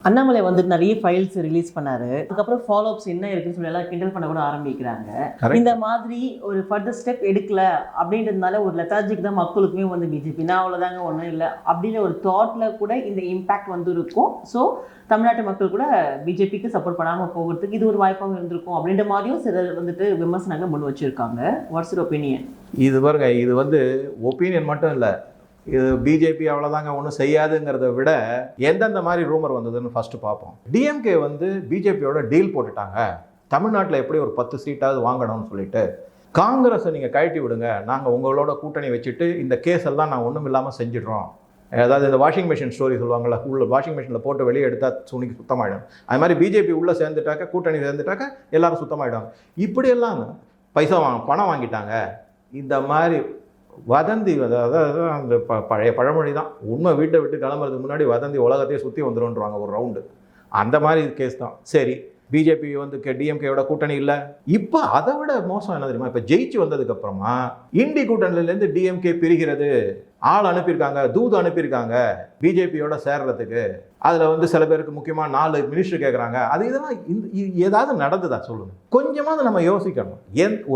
அண்ணாமலை வந்து நிறைய files release பண்ணாரு. அதுக்கப்புறம் ஃபாலோ அப்ஸ் என்ன இருக்குன்னு சொல்லி எல்லாம் கிண்டல் பண்ண கூட ஆரம்பிக்கிறாங்க. இந்த மாதிரி ஒரு ஃபர்தர் ஸ்டெப் எடுக்கல அப்படின்றதுனால ஒரு லெத்தார்ஜிக் தான் மக்களுக்குமே வந்து பிஜேபி நான் அவ்வளோதாங்க ஒன்றும் இல்லை அப்படின்ற ஒரு தாட்ல கூட இந்த இம்பேக்ட் வந்து இருக்கும். ஸோ தமிழ்நாட்டு மக்கள் கூட பிஜேபிக்கு சப்போர்ட் பண்ணாமல் போகிறதுக்கு இது ஒரு வாய்ப்பாக இருந்திருக்கும் அப்படின்ற மாதிரியும் சிலர் வந்துட்டு விமர்சனங்கள் முன் வச்சிருக்காங்க. What's your opinion? இது பாருங்க, இது வந்து ஒப்பீனியன் மட்டும் இல்லை, இது பிஜேபி அவ்வளோதாங்க ஒன்றும் செய்யாதுங்கிறத விட எந்தெந்த மாதிரி ரூமர் வந்ததுன்னு ஃபஸ்ட்டு பார்ப்போம். டிஎம்கே வந்து பிஜேபியோட டீல் போட்டுட்டாங்க, தமிழ்நாட்டில் எப்படி ஒரு 10 சீட்டாவது வாங்கணும்னு சொல்லிட்டு. காங்கிரஸை நீங்கள் கழட்டி விடுங்க, நாங்கள் உங்களோட கூட்டணி வச்சுட்டு இந்த கேஸ் எல்லாம் நான் ஒன்றும் இல்லாமல் செஞ்சிடுறோம். அதாவது இந்த வாஷிங் மிஷின் ஸ்டோரி சொல்லுவாங்கள்ல, உள்ள வாஷிங் மிஷினில் போட்டு வெளியே எடுத்தால் துணிக்கு சுத்தமாகிடும். அது மாதிரி பிஜேபி உள்ளே சேர்ந்துட்டாக்க, கூட்டணி சேர்ந்துட்டாக்க எல்லாரும் சுத்தமாகிடும். இப்படியெல்லாம் பைசா பணம் வாங்கிட்டாங்க, இந்த மாதிரி வதந்தி. அதாவது அந்த பழைய பழமொழி தான், உண்மை வீட்டை விட்டு கிளம்புறதுக்கு முன்னாடி வதந்தி உலகத்தையே சுற்றி வந்துடும்ன்றாங்க ஒரு ரவுண்டு. அந்த மாதிரி கேஸ் தான். சரி, பிஜேபி வந்து டிஎம்கேயோட கூட்டணி இல்லை. இப்போ அதை விட மோசம் என்ன தெரியுமா, இப்போ ஜெயிச்சு வந்ததுக்கப்புறமா இண்டி கூட்டணிலேருந்து டிஎம்கே பிரிகிறது, ஆள் அனுப்பியிருக்காங்க, தூது அனுப்பியிருக்காங்க பிஜேபியோட சேர்றதுக்கு. அதில் வந்து சில பேருக்கு முக்கியமாக 4 மினிஸ்டர் கேட்குறாங்க. அது இதெல்லாம் ஏதாவது நடந்துதா சொல்லுங்கள்? கொஞ்சமாவது நம்ம யோசிக்கணும்.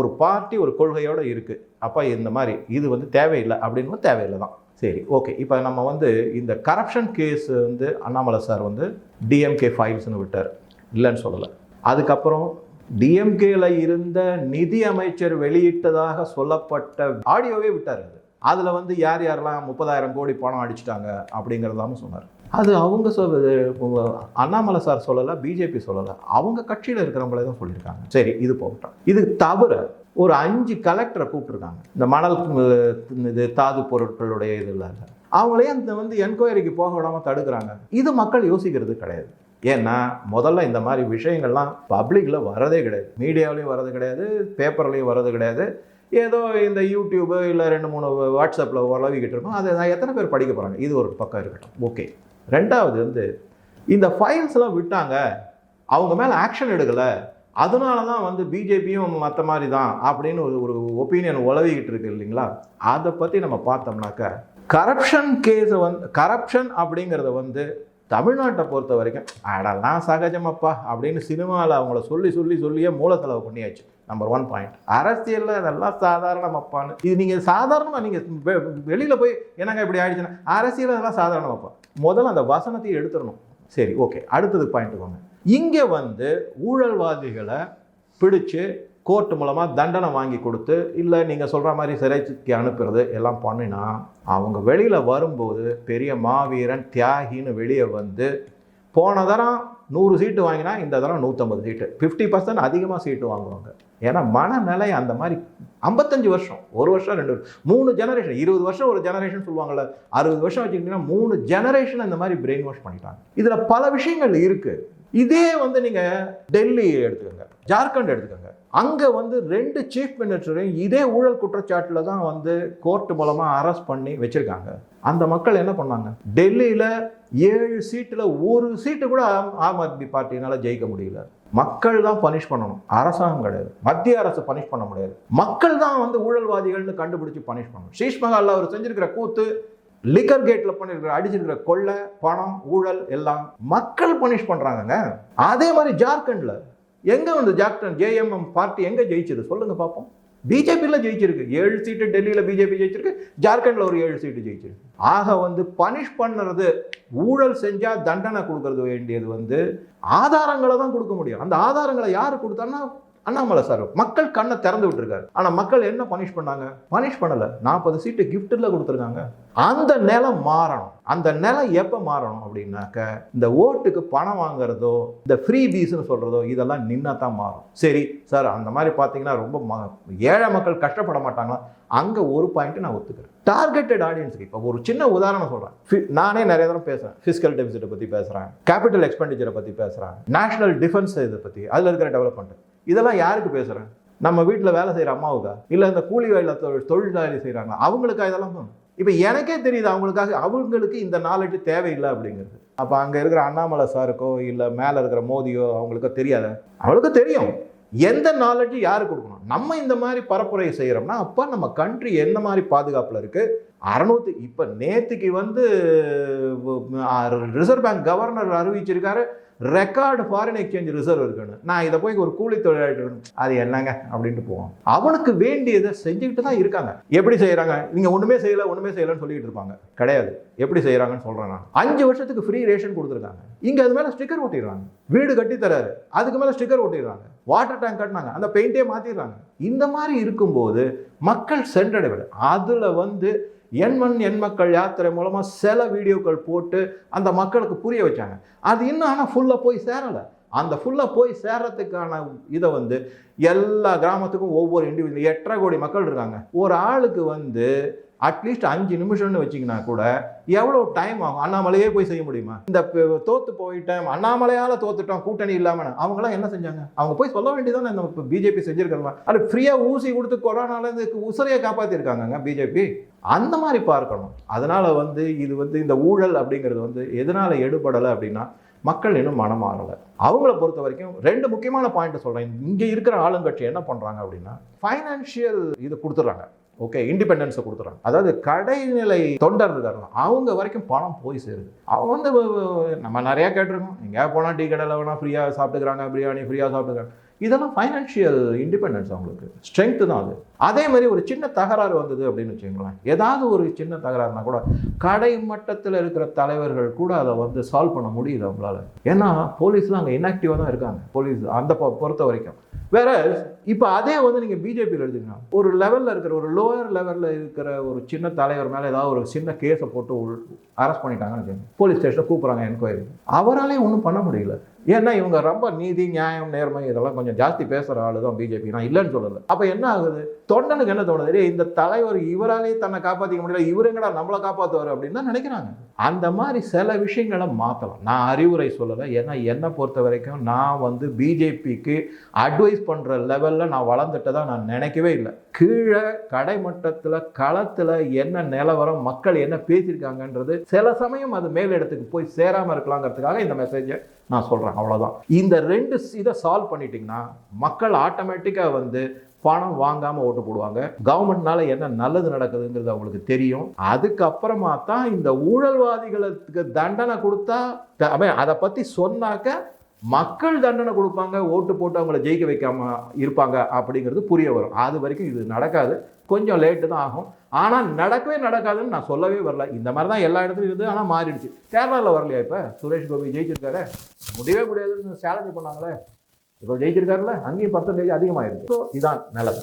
ஒரு பார்ட்டி ஒரு கொள்கையோடு இருக்குது, அப்போ இந்த மாதிரி இது வந்து தேவையில்லை அப்படின்னு தேவையில்லை தான். சரி, ஓகே. இப்போ நம்ம வந்து இந்த கரப்ஷன் கேஸ் வந்து அண்ணாமலை சார் வந்து டிஎம்கே ஃபைல்ஸ்னு விட்டார், இல்லைன்னு சொல்லலை. அதுக்கப்புறம் டிஎம்கேல இருந்த நிதி அமைச்சர் வெளியிட்டதாக சொல்லப்பட்ட ஆடியோவே விட்டார். அதில் வந்து யார் யாரெல்லாம் 30,000 கோடி பணம் அடிச்சிட்டாங்க அப்படிங்கிறதாம சொன்னார். அது அவங்க அண்ணாமலை சார் சொல்லலை, பிஜேபி சொல்லலை, அவங்க கட்சியில் இருக்கிறவங்களே தான் சொல்லியிருக்காங்க. சரி, இது போகட்டும். இது தவிர ஒரு 5 கலெக்டரை கூப்பிட்டுருக்காங்க, இந்த மணல் இது தாது பொருட்களுடைய இதில். அவங்களே அந்த வந்து என்கொயரிக்கு போக விடாமல் தடுக்கிறாங்க. இது மக்கள் யோசிக்கிறது கிடையாது. ஏன்னா முதல்ல இந்த மாதிரி விஷயங்கள்லாம் பப்ளிக்கில் வரதே கிடையாது, மீடியாவிலையும் வரது கிடையாது, பேப்பர்லையும் வரது கிடையாது. ஏதோ இந்த யூடியூபு இல்லை 2-3 வாட்ஸ்அப்பில் உலவிக்கிட்டு இருக்கோம். அதை எத்தனை பேர் படிக்க போகிறாங்க? இது ஒரு பக்கம் இருக்கட்டும், ஓகே. ரெண்டாவது வந்து இந்த ஃபைல்ஸ்லாம் விட்டாங்க, அவங்க மேலே ஆக்ஷன் எடுக்கலை, அதனால தான் வந்து பிஜேபியும் மற்ற மாதிரி தான் அப்படின்னு ஒரு ஒப்பீனியன் உலவிக்கிட்டு இருக்கு இல்லைங்களா? அதை பற்றி நம்ம பார்த்தோம்னாக்க கரப்ஷன் கேஸை வந்து கரப்ஷன் அப்படிங்கிறத வந்து தமிழ்நாட்டை பொறுத்த வரைக்கும் அதெல்லாம் சகஜமப்பா அப்படின்னு சினிமாவில் அவங்கள சொல்லியே மூல செலவு பண்ணியாச்சு. Number 1 point. அரசியலில் அதெல்லாம் சாதாரணமப்பான்னு, இது நீங்கள் சாதாரணமாக நீங்கள் வெளியில் போய் என்னங்க இப்படி ஆயிடுச்சுன்னா அரசியல் அதெல்லாம் சாதாரணமப்பா. முதல்ல அந்த வசனத்தையும் எடுத்துடணும். சரி, ஓகே. அடுத்தது பாயிண்ட்டு வாங்க. இங்கே வந்து ஊழல்வாதிகளை பிடிச்சு கோர்ட்டு மூலமாக தண்டனை வாங்கி கொடுத்து, இல்லை நீங்கள் சொல்கிற மாதிரி சிறைக்கு அனுப்புறது எல்லாம் பண்ணினா அவங்க வெளியில் வரும்போது பெரிய மாவீரன் தியாகின்னு வெளியே வந்து, போன தரம் 100 சீட்டு வாங்கினா இந்த தரம் 150 சீட்டு, 50% அதிகமாக சீட்டு வாங்குவாங்க. ஏன்னா மனநிலை அந்த மாதிரி. 55 வருஷம், 1 வருஷம் 2 3 ஜெனரேஷன், 20 வருஷம் ஒரு ஜெனரேஷன் சொல்லுவாங்கள்ல, 60 வருஷம் வச்சுக்கிட்டிங்கன்னா 3 ஜெனரேஷன் இந்த மாதிரி பிரெயின் வாஷ் பண்ணிட்டாங்க. இதில் பல விஷயங்கள் இருக்குது. இதே வந்து நீங்கள் டெல்லி எடுத்துக்கோங்க, ஜார்க்கண்ட் எடுத்துக்கோங்க. அங்கே வந்து 2 சீஃப் மினிஸ்டரையும் இதே ஊழல் குற்றச்சாட்டில் தான் வந்து கோர்ட் மூலமாக அரெஸ்ட் பண்ணி வச்சுருக்காங்க. அந்த மக்கள் என்ன பண்ணாங்க? டெல்லியில் 7 சீட்டில் 1 சீட்டு கூட ஆம் ஆத்மி பார்ட்டினால ஜெயிக்க முடியல. மக்கள் தான் பனிஷ் பண்ணணும், அரசாங்கம் கிடையாது. மத்திய அரசு பனிஷ் பண்ண முடியாது, மக்கள் தான் வந்து ஊழல்வாதிகள்னு கண்டுபிடிச்சு பனிஷ் பண்ணணும். ஷீஷ் மஹாலில் அவர் செஞ்சிருக்கிற கூத்து, லிக்கர் கேட்ல பண்ணிருக்கிற அடிச்சிருக்கிற கொள்ளை, பணம், ஊழல் எல்லாம் மக்கள் பனிஷ் பண்றாங்க. அதே மாதிரி ஜார்க்கண்ட்ல எங்க வந்து ஜார்க்கண்ட் ஜேஎம்எம் பார்ட்டி எங்க ஜெயிச்சது சொல்லுங்க பார்ப்போம்? பிஜேபியில் ஜெயிச்சிருக்கு. 7 சீட்டு டெல்லியில் பிஜேபி ஜெயிச்சிருக்கு, ஜார்க்கண்டில் ஒரு 7 சீட்டு ஜெயிச்சிருக்கு. ஆக வந்து பனிஷ் பண்ணுறது, ஊழல் செஞ்சால் தண்டனை கொடுக்கறது வேண்டியது வந்து ஆதாரங்களை தான் கொடுக்க முடியும். அந்த ஆதாரங்களை யார் கொடுத்தான்னா அண்ணாமலை சார். மக்கள் கண்ணை திறந்து விட்டுருக்காரு. ஆனால் மக்கள் என்ன பனிஷ் பண்ணாங்க? பனிஷ் பண்ணலை. 40 சீட்டு கிஃப்டில் கொடுத்துருக்காங்க. அந்த நிலை மாறணும். அந்த நிலை எப்போ மாறணும் அப்படின்னாக்க, இந்த ஓட்டுக்கு பணம் வாங்குறதோ, இந்த ஃப்ரீ பீஸ்ன்னு சொல்கிறதோ, இதெல்லாம் நின்னா தான் மாறும். சரி சார், அந்த மாதிரி பார்த்தீங்கன்னா ரொம்ப ஏழை மக்கள் கஷ்டப்பட மாட்டாங்களா? அங்கே ஒரு பாயிண்ட் நான் ஒத்துக்கிறேன். டார்கெட்டட் ஆடியன்ஸுக்கு இப்போ ஒரு சின்ன உதாரணம் சொல்கிறேன். நானே நிறைய தடவை பேசுகிறேன், ஃபிஸ்கல் டெபிசிட்டை பற்றி பேசுகிறேன், கேபிட்டல் எக்ஸ்பெண்டிச்சரை பற்றி பேசுகிறேன், நேஷனல் டிஃபென்ஸ் இதை பற்றி, அதில் இருக்கிற டெவலப்மெண்ட். இதெல்லாம் யாருக்கு பேசுகிறேன்? நம்ம வீட்டில் வேலை செய்கிற அம்மாவுக்கா, இல்லை இந்த கூலி வேலை தொழிலாளி செய்கிறாங்க அவங்களுக்கா? இதெல்லாம் தான். இப்போ எனக்கே தெரியுது அவங்களுக்கு இந்த நாலேஜ் தேவையில்லை அப்படிங்கிறது. அப்போ அங்கே இருக்கிற அண்ணாமலை சாருக்கோ இல்லை மேலே இருக்கிற மோதியோ அவங்களுக்கோ தெரியாத? அவங்களுக்கு தெரியும் எந்த நாலேஜ் யாருக்கு கொடுக்கணும். நம்ம இந்த மாதிரி பரப்புரை செய்கிறோம்னா அப்போ நம்ம கண்ட்ரி எந்த மாதிரி பாதுகாப்பில் இருக்குது, 600 இப்போ நேற்றுக்கு வந்து ரிசர்வ் பேங்க் கவர்னர் அறிவிச்சிருக்காரு ரெக்கார்டு ஃபாரின் எக்ஸ்சேஞ்ச் ரிசர்வ் இருக்குன்னு. நான் இதை போய் ஒரு கூலி தொழிலாளி அது என்னங்க அப்படின்ட்டு போவோம். அவனுக்கு வேண்டியதை செஞ்சுக்கிட்டு தான் இருக்காங்க. எப்படி செய்யறாங்க? நீங்க ஒண்ணுமே செய்யலன்னு சொல்லிட்டு இருப்பாங்க. கிடையாது, எப்படி செய்யறாங்கன்னு சொல்றேன் நான். 5 வருஷத்துக்கு ஃப்ரீ ரேஷன் கொடுத்துருக்காங்க. இங்க அது மேல ஸ்டிக்கர் ஒட்டிடுறாங்க. வீடு கட்டி தராரு, அதுக்கு மேல ஸ்டிக்கர் ஒட்டிடுறாங்க. வாட்டர் டேங்க் கட்டினாங்க, அந்த பெயிண்டே மாத்திடுறாங்க. இந்த மாதிரி இருக்கும்போது மக்கள் சென்றடைவில்லை. அதுல வந்து எண் மக்கள் யாத்திரை மூலமா சில வீடியோக்கள் போட்டு அந்த மக்களுக்கு புரிய வச்சாங்க. அது இன்னும் ஆனால் ஃபுல்லாக போய் சேரலை. அந்த ஃபுல்லாக போய் சேர்றதுக்கான இதை வந்து எல்லா கிராமத்துக்கும் ஒவ்வொரு இண்டிவிஜுவல் 8.5 கோடி மக்கள் இருக்காங்க. ஒரு ஆளுக்கு வந்து அட்லீஸ்ட் 5 நிமிஷம்னு வச்சிங்கன்னா கூட எவ்வளோ டைம் ஆகும்? அண்ணாமலையே போய் செய்ய முடியுமா? இந்த தோத்து போயிட்டேன், அண்ணாமலையால் தோத்துட்டோம், கூட்டணி இல்லாமல் அவங்களாம் என்ன செஞ்சாங்க? அவங்க போய் சொல்ல வேண்டியதானே இந்த இப்போ பிஜேபி செஞ்சிருக்கிறவங்க. அது ஃப்ரீயாக ஊசி கொடுத்து கொரோனாலேருந்து உசிரையை காப்பாற்றிருக்காங்க பிஜேபி. அந்த மாதிரி பார்க்கணும். அதனால் வந்து இது வந்து இந்த ஊழல் அப்படிங்கிறது வந்து எதனால் எடுபடலை அப்படின்னா மக்கள் இன்னும் மனம் மாறலை. அவங்கள பொறுத்த வரைக்கும் 2 முக்கியமான பாயிண்ட் சொல்கிறேன். இங்கே இருக்கிற ஆளுங்கட்சி என்ன பண்ணுறாங்க அப்படின்னா ஃபைனான்ஷியல் இது கொடுத்துட்றாங்க. ஓகே, இண்டிபெண்டன்ஸை கொடுத்துறாங்க. அதாவது கடைநிலை தொண்டர் இருக்காங்க, அவங்க வரைக்கும் பணம் போய் சேருது. அவங்க வந்து நம்ம நிறையா கேட்டிருக்கோம், எங்கேயா போனால் டீ கடையில் வேணால் ஃப்ரீயாக சாப்பிட்டுக்கிறாங்க, பிரியாணி ஃப்ரீயாக சாப்பிட்டுக்கிறாங்க. இதெல்லாம் ஃபைனான்ஷியல் இண்டிபெண்டன்ஸ், அவங்களுக்கு ஸ்ட்ரென்த்து தான் அது. அதே மாதிரி ஒரு சின்ன தகராறு வந்தது அப்படின்னு வச்சுக்கோங்களேன், ஏதாவது ஒரு சின்ன தகராறுனா கூட கடை மட்டத்தில் இருக்கிற தலைவர்கள் கூட அதை வந்து சால்வ் பண்ண முடியுது அவங்களால. ஏன்னா போலீஸ்லாம் அங்கே இன்ஆக்டிவாக தான் இருக்காங்க. போலீஸ் அந்த பொறுத்த வரைக்கும் வேற. இப்போ அதே வந்து நீங்கள் பிஜேபியில் எடுத்துக்கணும், ஒரு லெவலில் இருக்கிற ஒரு லோயர் லெவலில் இருக்கிற ஒரு சின்ன தலைவர் மேலே ஏதாவது ஒரு சின்ன கேஸை போட்டு அரெஸ்ட் பண்ணிட்டாங்கன்னு வச்சுக்கோங்க, போலீஸ் ஸ்டேஷனில் கூப்பிட்றாங்க என்கொயரி. அவராலே ஒன்றும் பண்ண முடியல. ஏன்னா இவங்க ரொம்ப நீதி நியாயம் நேர்மை இதெல்லாம் கொஞ்சம் ஜாஸ்தி பேசுகிற ஆளு தான் பிஜேபி. நான் இல்லைன்னு சொல்லலை. அப்போ என்ன ஆகுது? தொண்டனுக்கு என்ன தோணுது? இந்த தலைவர் இவராலேயே தன்னை காப்பாற்றிக்க முடியல, இவர் எங்கடா நம்மளை காப்பாற்றுவார் அப்படின்னு தான் நினைக்கிறாங்க. அந்த மாதிரி சில விஷயங்களை மாற்றலாம். நான் அறிவுரை சொல்லலை. ஏன்னா என்னை பொறுத்த வரைக்கும் நான் வந்து பிஜேபிக்கு அட்வைஸ் பண்ணுற லெவலில் நான் வளர்ந்துட்டதா நான் நினைக்கவே இல்லை. கீழே கடைமட்டத்தில் களத்தில் என்ன நிலவரம், மக்கள் என்ன பேசியிருக்காங்கன்றது சில சமயம் அது மேலிடத்துக்கு போய் சேராமல் இருக்கலாங்கிறதுக்காக இந்த மெசேஜை நான் சொல்கிறேன். அவ்வளோதான். இந்த 2 இதை சால்வ் பண்ணிட்டீங்கன்னா மக்கள் ஆட்டோமேட்டிக்காக வந்து பணம் வாங்காமல் ஓட்டு போடுவாங்க. கவர்மெண்ட்னால என்ன நல்லது நடக்குதுங்கிறது அவங்களுக்கு தெரியும். அதுக்கப்புறமா தான் இந்த ஊழல்வாதிகளுக்கு தண்டனை கொடுத்தா, அதை பற்றி சொன்னாக்க மக்கள் தண்டனை கொடுப்பாங்க, ஓட்டு போட்டு அவங்கள ஜெயிக்க வைக்காம இருப்பாங்க அப்படிங்கிறது புரிய வரும். அது வரைக்கும் இது நடக்காது. கொஞ்சம் லேட்டு தான் ஆகும். ஆனால் நடக்கவே நடக்காதுன்னு நான் சொல்லவே வரல. இந்த மாதிரி தான் எல்லா இடத்துலையும் இருக்குது. ஆனால் மாறிடுச்சு. கேரளாவில் வரலையா? இப்போ சுரேஷ் கோபி ஜெயிச்சிருக்காரு, முடியவே முடியாதுன்னு சேலஞ்சு பண்ணாங்களே, இப்போ ஜெயிச்சிருக்காருல்ல, அங்கேயும் 10% அதிகமாகிருக்கு. ஸோ இதான் நல்லது.